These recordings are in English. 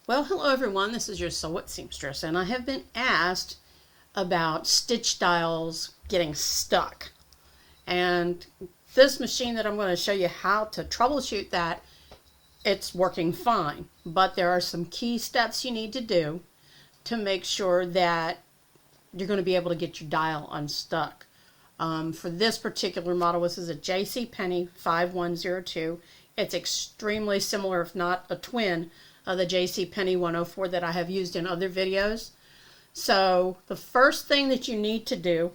Well, hello everyone, this is your Sew It Seamstress, and I have been asked about stitch dials getting stuck. And this machine that I'm going to show you how to troubleshoot that, it's working fine. But there are some key steps you need to do to make sure that you're going to be able to get your dial unstuck. For this particular model, this is a JCPenney 5102. It's extremely similar, if not a twin, of the JCPenney 104 that I have used in other videos. So the first thing that you need to do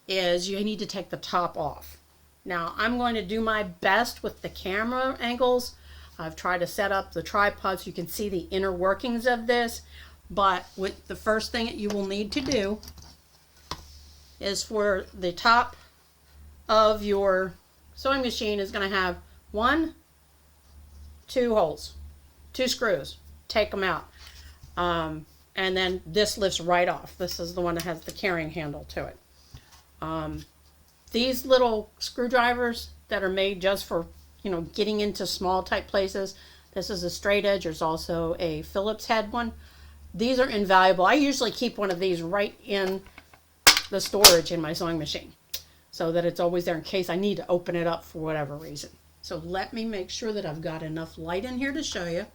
is you need to take the top off. Now I'm going to do my best with the camera angles. I've tried to set up the tripod so you can see the inner workings of this, but with the first thing that you will need to do is for the top of your sewing machine is going to have 2 holes, 2 screws. Take them out. And then this lifts right off. This is the one that has the carrying handle to it. These little screwdrivers that are made just for, getting into small type places. This is a straight edge. There's also a Phillips head one. These are invaluable. I usually keep one of these right in the storage in my sewing machine so that it's always there in case I need to open it up for whatever reason. So let me make sure that I've got enough light in here to show you.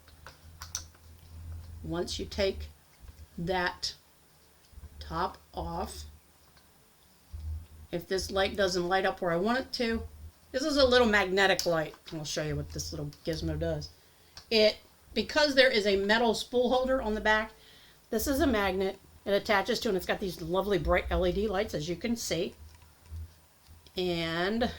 Once you take that top off, if this light doesn't light up where I want it to, this is a little magnetic light. I'll show you what this little gizmo does. Because there is a metal spool holder on the back, this is a magnet. It attaches to, and it's got these lovely bright LED lights, as you can see. And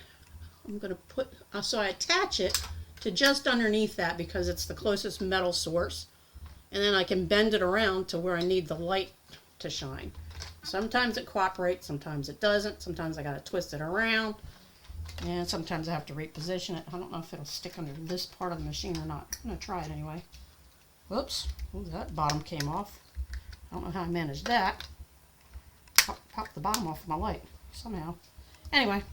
I'm going to so I attach it to just underneath that because it's the closest metal source. And then I can bend it around to where I need the light to shine. Sometimes it cooperates, sometimes it doesn't. Sometimes I got to twist it around. And sometimes I have to reposition it. I don't know if it'll stick under this part of the machine or not. I'm going to try it anyway. Whoops. Ooh, that bottom came off. I don't know how I managed that. Pop the bottom off of my light somehow. Anyway.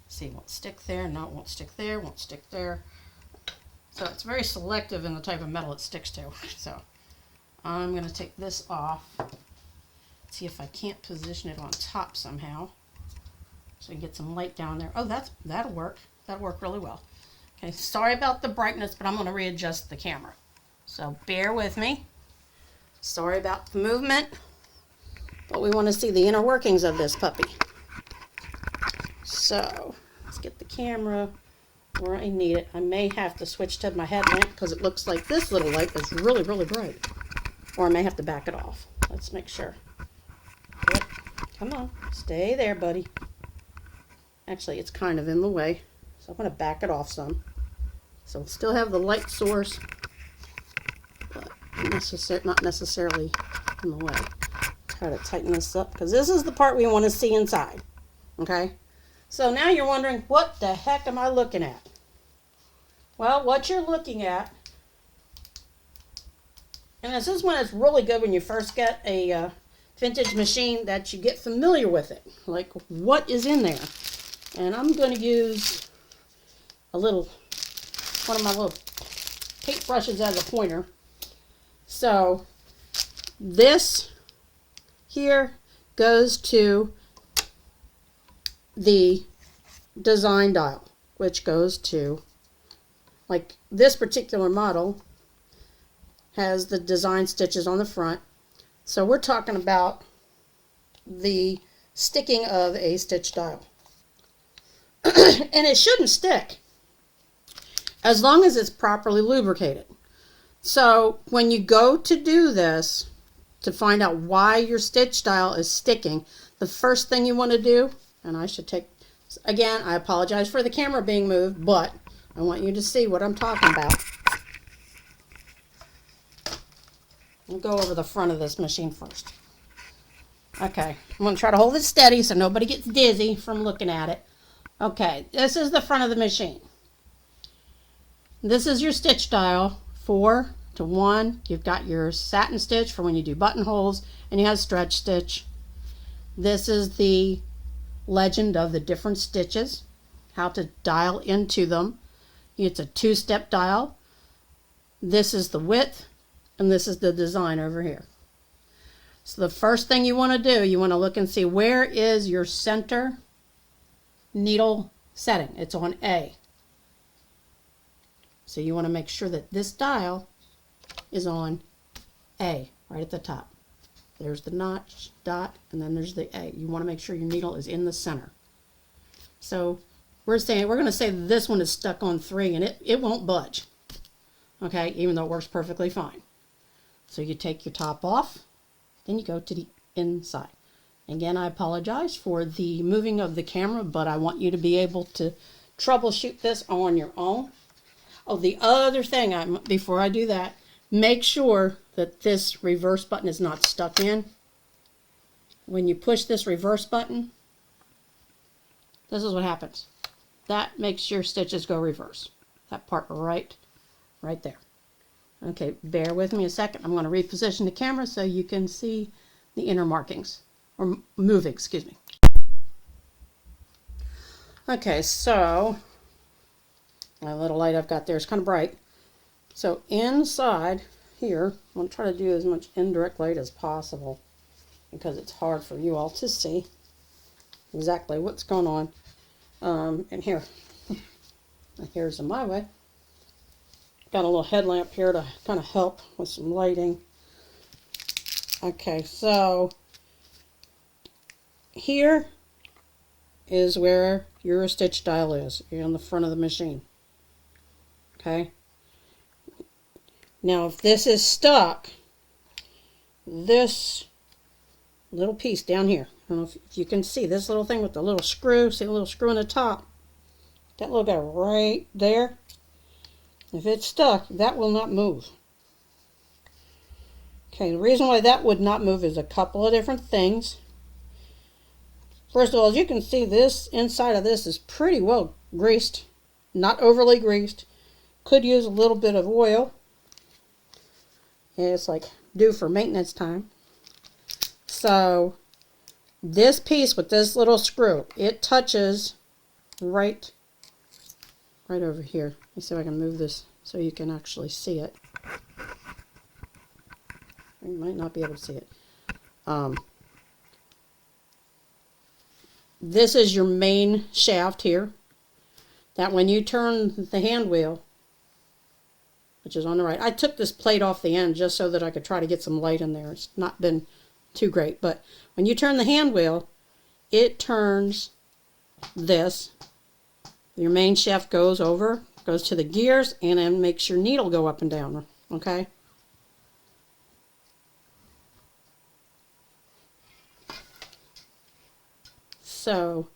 See, it won't stick there. No, it won't stick there. Won't stick there. So it's very selective in the type of metal it sticks to. So I'm going to take this off. See if I can't position it on top somehow. So you can get some light down there. Oh, that'll work. That'll work really well. Okay, sorry about the brightness, but I'm going to readjust the camera. So bear with me. Sorry about the movement, but we want to see the inner workings of this puppy. So let's get the camera where I need it. I may have to switch to my headlamp because it looks like this little light is really, really bright. Or I may have to back it off. Let's make sure. Yep. Come on. Stay there, buddy. Actually, it's kind of in the way. So I'm going to back it off some. So we'll still have the light source, but not necessarily in the way. Try to tighten this up because this is the part we want to see inside. Okay? So now you're wondering, what the heck am I looking at? Well, what you're looking at, and this is when it's really good when you first get a vintage machine that you get familiar with it. Like, what is in there? And I'm going to use one of my little paint brushes as a pointer. So this here goes to the design dial, which goes to, like this particular model has the design stitches on the front. So we're talking about the sticking of a stitch dial. And it shouldn't stick as long as it's properly lubricated. So when you go to do this, to find out why your stitch dial is sticking, the first thing you want to do, and I should take, again, I apologize for the camera being moved, but I want you to see what I'm talking about. I'll go over the front of this machine first. Okay, I'm going to try to hold it steady so nobody gets dizzy from looking at it. Okay, this is the front of the machine. This is your stitch dial, 4 to 1. You've got your satin stitch for when you do buttonholes, and you have stretch stitch. This is the legend of the different stitches, how to dial into them. It's a 2-step dial. This is the width, and this is the design over here. So the first thing you want to do, you want to look and see where is your center needle setting. It's on A. So you want to make sure that this dial is on A, right at the top. There's the notch, dot, and then there's the A. You want to make sure your needle is in the center. So we're going to say this one is stuck on 3 and it won't budge. Okay, even though it works perfectly fine. So you take your top off, then you go to the inside. Again, I apologize for the moving of the camera, but I want you to be able to troubleshoot this on your own. Oh, the other thing, before I do that, make sure that this reverse button is not stuck in. When you push this reverse button, this is what happens. That makes your stitches go reverse. That part right there. Okay, bear with me a second. I'm going to reposition the camera so you can see the inner markings, or moving, excuse me. Okay, so my little light I've got there is kind of bright. So inside here, I'm going to try to do as much indirect light as possible because it's hard for you all to see exactly what's going on. And here, here's in my way. Got a little headlamp here to kind of help with some lighting. Okay, so here is where your stitch dial is. You're on the front of the machine. Okay. Now, if this is stuck, this little piece down here, I don't know if you can see this little thing with the little screw, see the little screw on the top, that little guy right there, if it's stuck, that will not move. Okay, the reason why that would not move is a couple of different things. First of all, as you can see, this inside of this is pretty well greased, not overly greased. Could use a little bit of oil. It's like due for maintenance time. So this piece with this little screw, it touches right over here. Let me see if I can move this so you can actually see it. You might not be able to see it. This is your main shaft here. That when you turn the hand wheel, which is on the right, I took this plate off the end just so that I could try to get some light in there. It's not been too great, but when you turn the hand wheel, it turns this. Your main shaft goes over, goes to the gears, and then makes your needle go up and down, okay? So,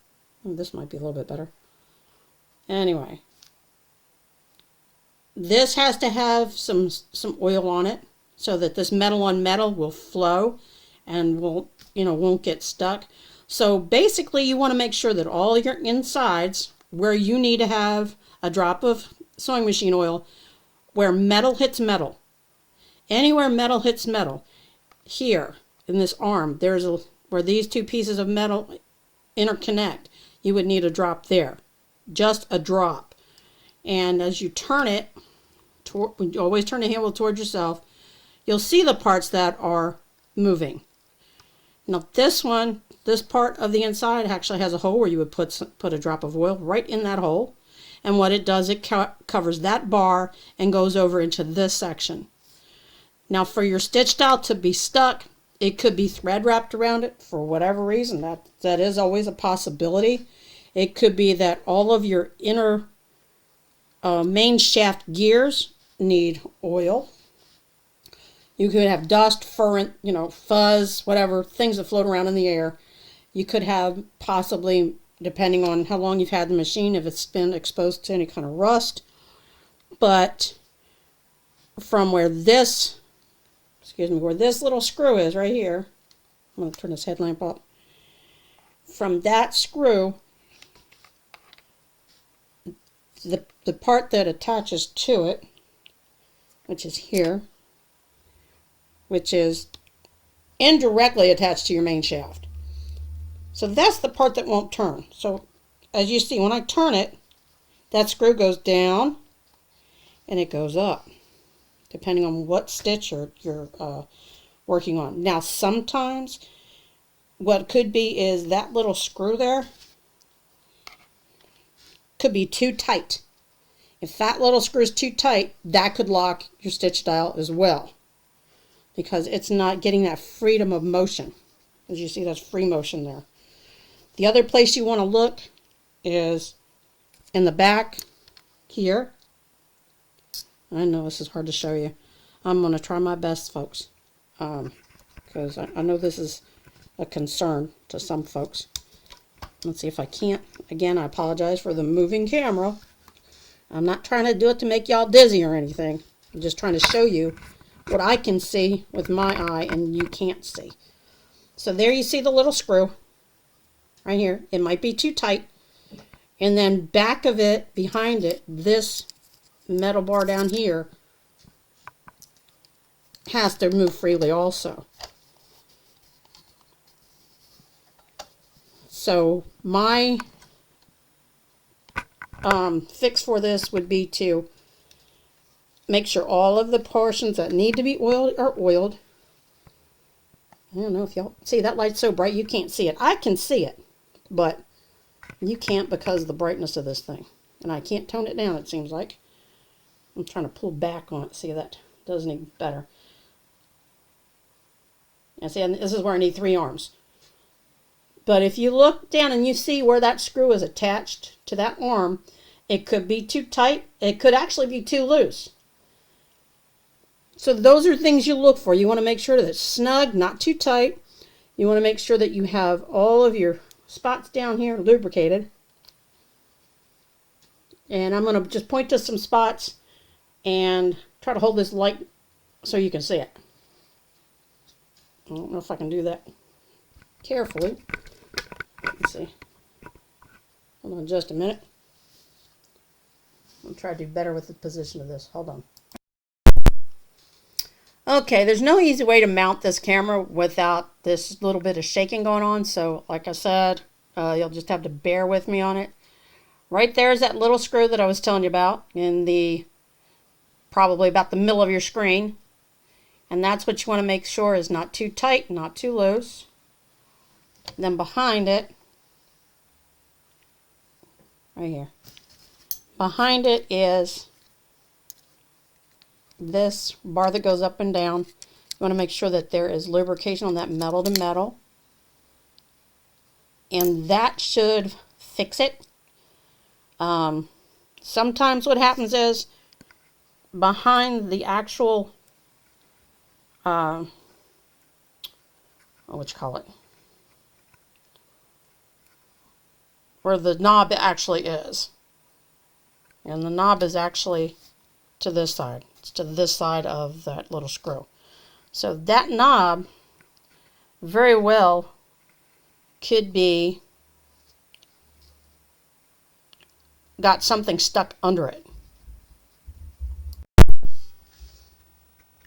this might be a little bit better. Anyway, this has to have some oil on it so that this metal on metal will flow and won't get stuck. So basically you want to make sure that all your insides where you need to have a drop of sewing machine oil, where metal hits metal, anywhere metal hits metal, here in this arm, where these two pieces of metal interconnect, you would need a drop there, just a drop. And as you turn it, you always turn the handle towards yourself, you'll see the parts that are moving. Now this part of the inside actually has a hole where you would put a drop of oil right in that hole. And what it does, it covers that bar and goes over into this section. Now for your stitch dowel to be stuck, it could be thread wrapped around it for whatever reason. That is always a possibility. It could be that all of your inner main shaft gears need oil. You could have dust, fuzz, whatever, things that float around in the air. You could have possibly, depending on how long you've had the machine, if it's been exposed to any kind of rust. But from where this little screw is right here, I'm going to turn this headlamp up. From that screw, the part that attaches to it, which is here, which is indirectly attached to your main shaft. So that's the part that won't turn. So as you see, when I turn it, that screw goes down and it goes up. depending on what stitch you're working on. Now, sometimes what could be is that little screw there could be too tight. If that little screw is too tight, that could lock your stitch dial as well, because it's not getting that freedom of motion. As you see, that's free motion there. The other place you want to look is in the back here. I know this is hard to show you. I'm going to try my best, folks, because I know this is a concern to some folks. Let's see if I can't. Again, I apologize for the moving camera. I'm not trying to do it to make y'all dizzy or anything. I'm just trying to show you what I can see with my eye and you can't see. So there you see the little screw right here. It might be too tight. And then back of it, behind it, this metal bar down here has to move freely also. So my fix for this would be to make sure all of the portions that need to be oiled are oiled. I don't know if y'all see that light's so bright you can't see it. I can see it, but you can't because of the brightness of this thing. And I can't tone it down, it seems like. I'm trying to pull back on it. See, that does any better. And see, this is where I need 3 arms. But if you look down and you see where that screw is attached to that arm, it could be too tight. It could actually be too loose. So those are things you look for. You want to make sure that it's snug, not too tight. You want to make sure that you have all of your spots down here lubricated. And I'm going to just point to some spots and try to hold this light so you can see it. I don't know if I can do that carefully. Let's see. Hold on just a minute. I'll try to do better with the position of this. Hold on. Okay, there's no easy way to mount this camera without this little bit of shaking going on. So, like I said, you'll just have to bear with me on it. Right there is that little screw that I was telling you about in the probably about the middle of your screen. And that's what you want to make sure is not too tight, not too loose. Then behind it, right here, behind it is this bar that goes up and down. You want to make sure that there is lubrication on that metal to metal. And that should fix it. Sometimes what happens is behind the actual, what you call it, where the knob actually is. And the knob is actually to this side. It's to this side of that little screw. So that knob very well could be got something stuck under it.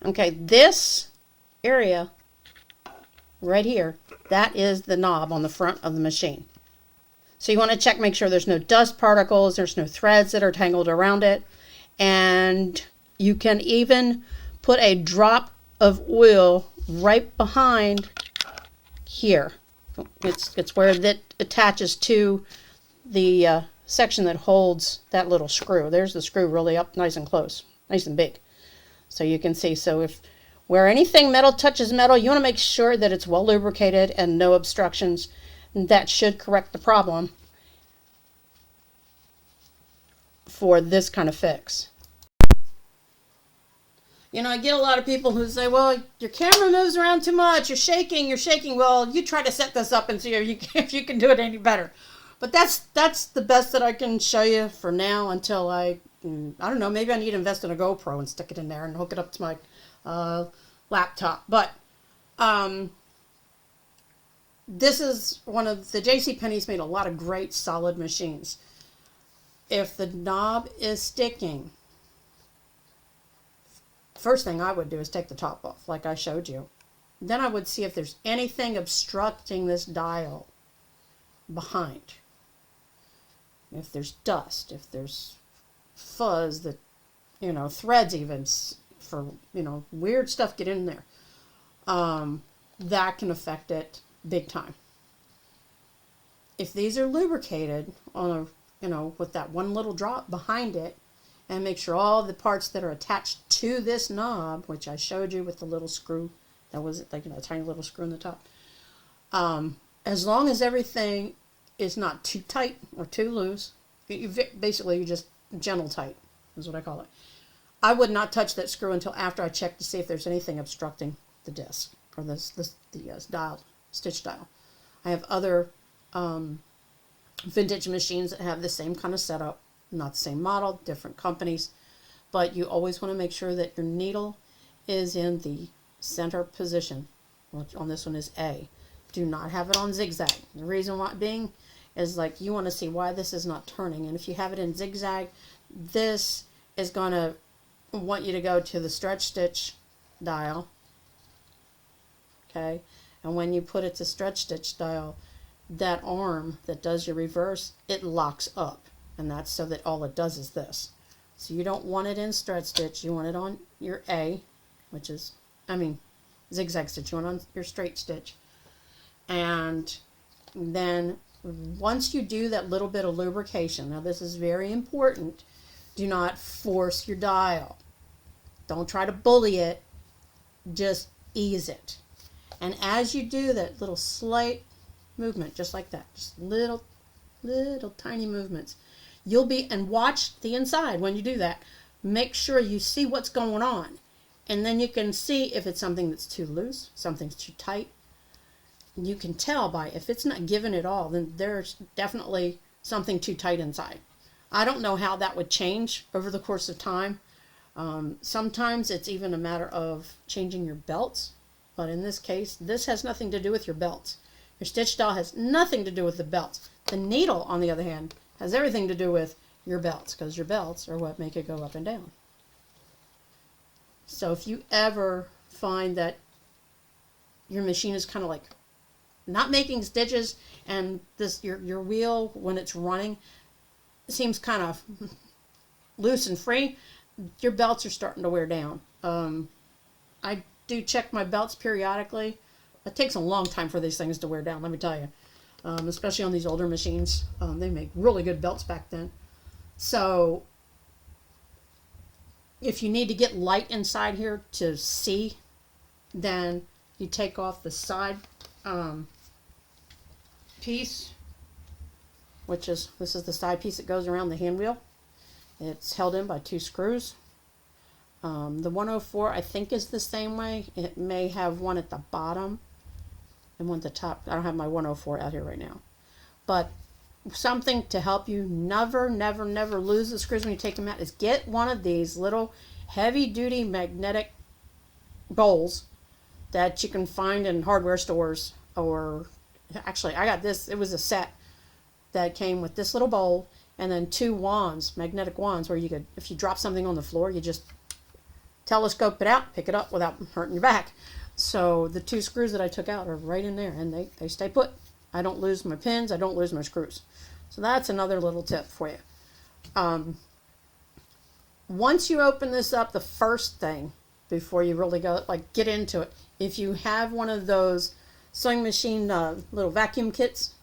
Okay, this area right here, that is the knob on the front of the machine. So you want to check, make sure there's no dust particles, there's no threads that are tangled around it. And you can even put a drop of oil right behind here. It's where that attaches to the section that holds that little screw. There's the screw really up nice and close, nice and big. So you can see, so if where anything metal touches metal, you want to make sure that it's well lubricated and no obstructions. That should correct the problem for this kind of fix. You know, I get a lot of people who say, well, your camera moves around too much, you're shaking. Well, you try to set this up and see if you can do it any better. But that's the best that I can show you for now until I don't know, maybe I need to invest in a GoPro and stick it in there and hook it up to my laptop. But this is one of the JCPenney's made a lot of great solid machines. If the knob is sticking, first thing I would do is take the top off like I showed you. Then I would see if there's anything obstructing this dial behind. If there's dust, if there's fuzz, that, you know, threads even, for, you know, weird stuff get in there. That can affect it big time. If these are lubricated on a, you know, with that one little drop behind it, and make sure all the parts that are attached to this knob, which I showed you with the little screw, that was like, you know, a tiny little screw in the top. As long as everything is not too tight or too loose, basically you just gentle tight is what I call it. I would not touch that screw until after I check to see if there's anything obstructing the disc or the dial, stitch dial. I have other vintage machines that have the same kind of setup, not the same model, different companies, but you always want to make sure that your needle is in the center position, which on this one is A. Do not have it on zigzag. The reason why being is, like, you want to see why this is not turning, and if you have it in zigzag, this is going to want you to go to the stretch stitch dial, okay, and when you put it to stretch stitch dial, that arm that does your reverse, it locks up, and that's so that all it does is this. So you don't want it in stretch stitch, you want it on your A, which is, zigzag stitch, you want it on your straight stitch. And then once you do that little bit of lubrication, now this is very important, do not force your dial. Don't try to bully it, just ease it. And as you do that little slight movement, just like that, just little tiny movements, you'll be, and watch the inside when you do that. Make sure you see what's going on. And then you can see if it's something that's too loose, something's too tight. You can tell by, if it's not giving it all, then there's definitely something too tight inside. I don't know how that would change over the course of time. Sometimes it's even a matter of changing your belts, but in this case, this has nothing to do with your belts. Your stitch dial has nothing to do with the belts. The needle, on the other hand, has everything to do with your belts, because your belts are what make it go up and down. So if you ever find that your machine is kind of like not making stitches, and this your wheel, when it's running, seems kind of loose and free, your belts are starting to wear down. I do check my belts periodically. It takes a long time for these things to wear down, let me tell you. Especially on these older machines. They make really good belts back then. So if you need to get light inside here to see, then you take off the side piece, which is, this is the side piece that goes around the hand wheel. It's held in by 2 screws. The 104 I think is the same way. It may have one at the bottom and one at the top. I don't have my 104 out here right now. But something to help you never lose the screws when you take them out is get one of these little heavy-duty magnetic bowls that you can find in hardware stores. Or actually, I got this. It was a set that came with this little bowl and then 2 wands, magnetic wands, where you could, if you drop something on the floor, you just telescope it out, pick it up without hurting your back. So the 2 screws that I took out are right in there, and they stay put. I don't lose my pins, I don't lose my screws. So that's another little tip for you. Once you open this up, the first thing, before you really go, like, get into it, if you have one of those sewing machine little vacuum kits,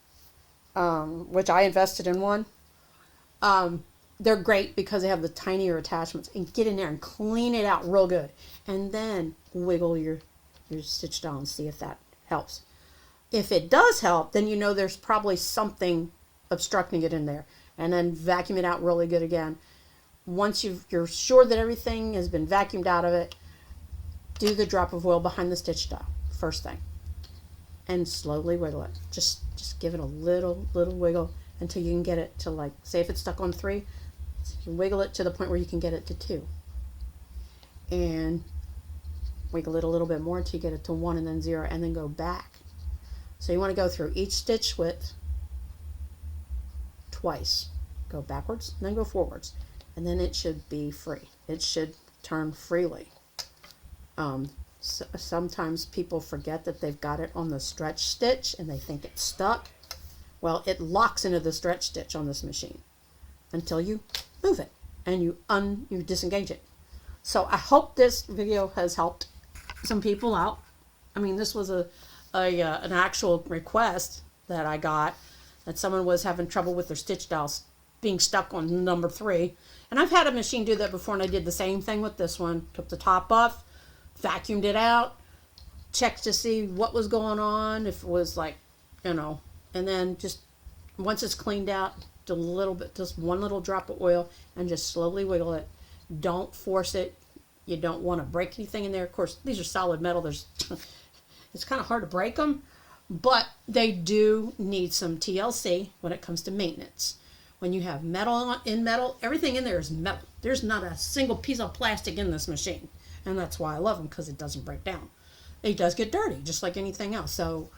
which I invested in one, they're great because they have the tinier attachments, and get in there and clean it out real good, and then wiggle your stitch dial and see if that helps. If it does help, then you know there's probably something obstructing it in there, and then vacuum it out really good again. Once you're sure that everything has been vacuumed out of it, do the drop of oil behind the stitch dial first thing, and slowly wiggle it. Just give it a little wiggle until you can get it to, like, say if it's stuck on 3, you wiggle it to the point where you can get it to 2, and wiggle it a little bit more until you get it to 1 and then 0, and then go back. So you want to go through each stitch width twice. Go backwards and then go forwards, and then it should be free. It should turn freely. Sometimes people forget that they've got it on the stretch stitch and they think it's stuck. Well, it locks into the stretch stitch on this machine until you move it and you disengage it. So I hope this video has helped some people out. I mean, this was an actual request that I got, that someone was having trouble with their stitch dowels being stuck on number 3. And I've had a machine do that before, and I did the same thing with this one. Took the top off, vacuumed it out, checked to see what was going on, if it was like, and then just once it's cleaned out, just one little drop of oil, and just slowly wiggle it. Don't force it. You don't want to break anything in there. Of course, these are solid metal. It's kind of hard to break them, but they do need some TLC when it comes to maintenance. When you have metal in metal, everything in there is metal. There's not a single piece of plastic in this machine, and that's why I love them, because it doesn't break down. It does get dirty, just like anything else. So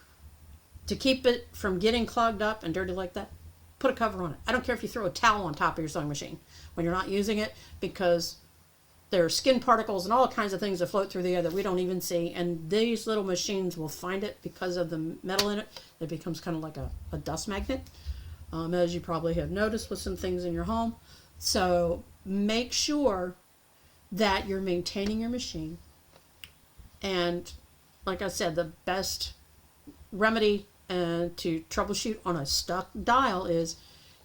to keep it from getting clogged up and dirty like that, put a cover on it. I don't care if you throw a towel on top of your sewing machine when you're not using it, because there are skin particles and all kinds of things that float through the air that we don't even see, and these little machines will find it because of the metal in it. It becomes kind of like a dust magnet, as you probably have noticed with some things in your home. So make sure that you're maintaining your machine. And like I said, the best remedy to troubleshoot on a stuck dial is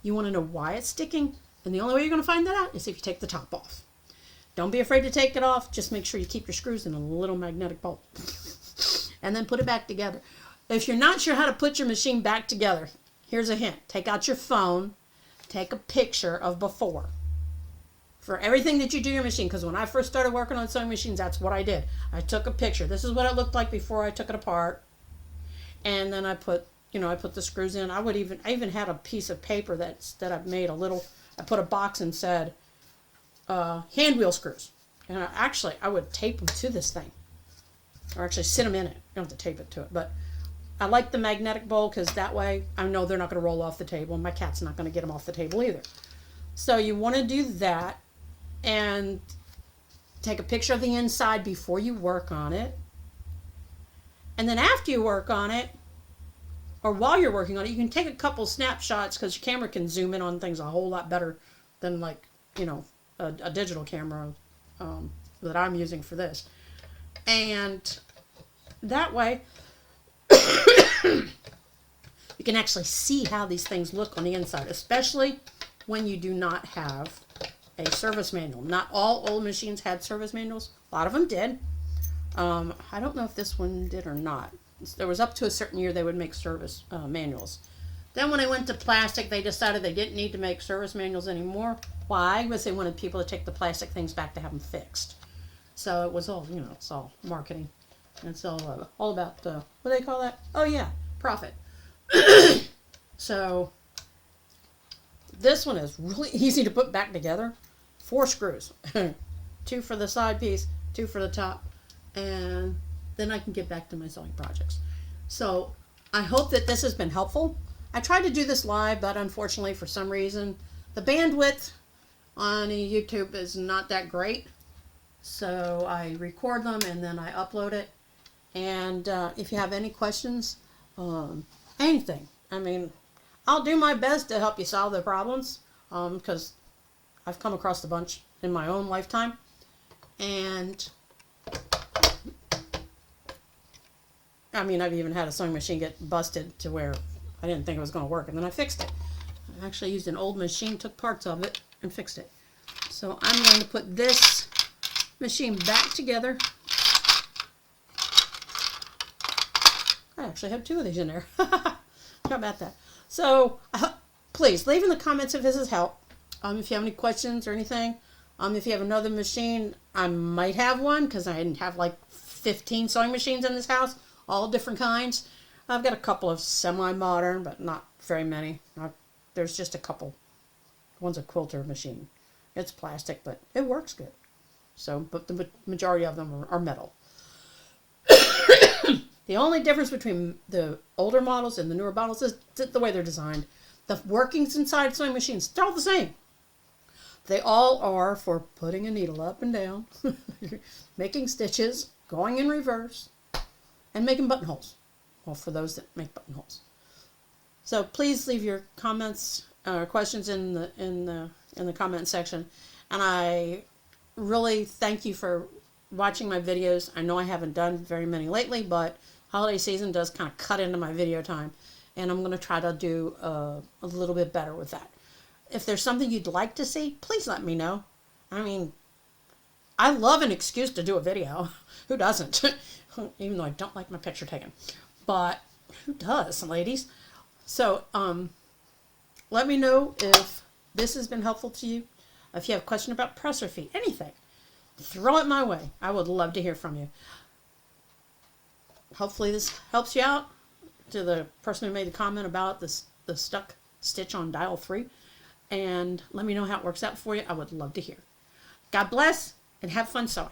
you want to know why it's sticking, and the only way you're going to find that out is if you take the top off. Don't be afraid to take it off. Just make sure you keep your screws in a little magnetic bolt. And then put it back together. If you're not sure how to put your machine back together, here's a hint. Take out your phone. Take a picture of before. For everything that you do your machine. Because when I first started working on sewing machines, that's what I did. I took a picture. This is what it looked like before I took it apart. And then I put the screws in. I even had a piece of paper that I've made I put a box and said, hand wheel screws. And I would tape them to this thing, or actually sit them in it. You don't have to tape it to it, but I like the magnetic bowl, because that way I know they're not going to roll off the table, and my cat's not going to get them off the table either. So you want to do that, and take a picture of the inside before you work on it, and then after you work on it, or while you're working on it, you can take a couple snapshots, because your camera can zoom in on things a whole lot better than a digital camera that I'm using for this. And that way you can actually see how these things look on the inside, especially when you do not have a service manual. Not all old machines had service manuals. A lot of them did. I don't know if this one did or not. There was up to a certain year they would make service manuals. Then when I went to plastic, they decided they didn't need to make service manuals anymore. Why? Because they wanted people to take the plastic things back to have them fixed. So it was all, it's all marketing. It's all about, what do they call that? Oh yeah, profit. So this one is really easy to put back together. 4 screws. 2 for the side piece, 2 for the top, and then I can get back to my sewing projects. So I hope that this has been helpful. I tried to do this live, but unfortunately for some reason the bandwidth on YouTube is not that great. So I record them and then I upload it. And if you have any questions, anything, I'll do my best to help you solve the problems, because I've come across a bunch in my own lifetime. And I've even had a sewing machine get busted to where I didn't think it was going to work, and then I fixed it. I actually used an old machine, took parts of it, and fixed it. So I'm going to put this machine back together. I actually have 2 of these in there. How about that? So please leave in the comments if this has helped. If you have any questions or anything. If you have another machine, I might have one, because I didn't have like 15 sewing machines in this house, all different kinds. I've got a couple of semi-modern, but not very many. There's just a couple. One's a quilter machine. It's plastic, but it works good. So, but the majority of them are metal. The only difference between the older models and the newer models is the way they're designed. The workings inside sewing machines, they're all the same. They all are for putting a needle up and down, making stitches, going in reverse, and making buttonholes. Well, for those that make buttonholes. So please leave your comments or questions in the comment section, and I really thank you for watching my videos. I know I haven't done very many lately, but holiday season does kind of cut into my video time, and I'm going to try to do a little bit better with that. If there's something you'd like to see, please let me know. I mean, I love an excuse to do a video. Who doesn't? Even though I don't like my picture taken. But who does, ladies? So, let me know if this has been helpful to you. If you have a question about presser feet, anything, throw it my way. I would love to hear from you. Hopefully this helps you out. To the person who made the comment about the stuck stitch on dial 3. And let me know how it works out for you. I would love to hear. God bless and have fun sewing.